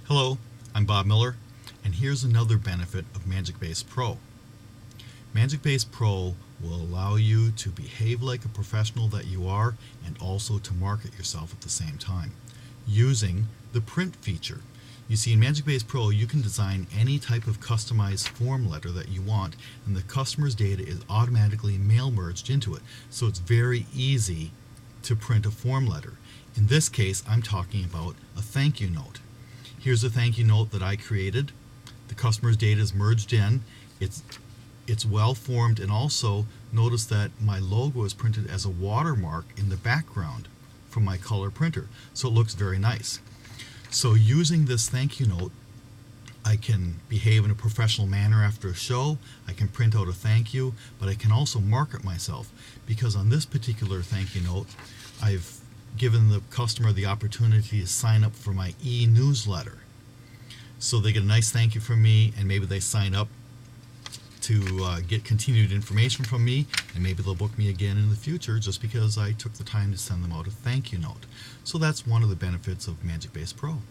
Hello, I'm Bob Miller, and here's another benefit of MagicBase Pro. MagicBase Pro will allow you to behave like a professional that you are and also to market yourself at the same time using the print feature. You see, in MagicBase Pro, you can design any type of customized form letter that you want, and the customer's data is automatically mail merged into it. So it's very easy to print a form letter. In this case, I'm talking about a thank you note. Here's a thank you note that I created. The customer's data is merged in. It's well formed, and also notice that my logo is printed as a watermark in the background from my color printer. So it looks very nice. So using this thank you note, I can behave in a professional manner after a show. I can print out a thank you, but I can also market myself, because on this particular thank you note, I've given the customer the opportunity to sign up for my e-newsletter. So they get a nice thank you from me, and maybe they sign up to get continued information from me, and maybe they'll book me again in the future just because I took the time to send them out a thank you note. So that's one of the benefits of MagicBase Pro.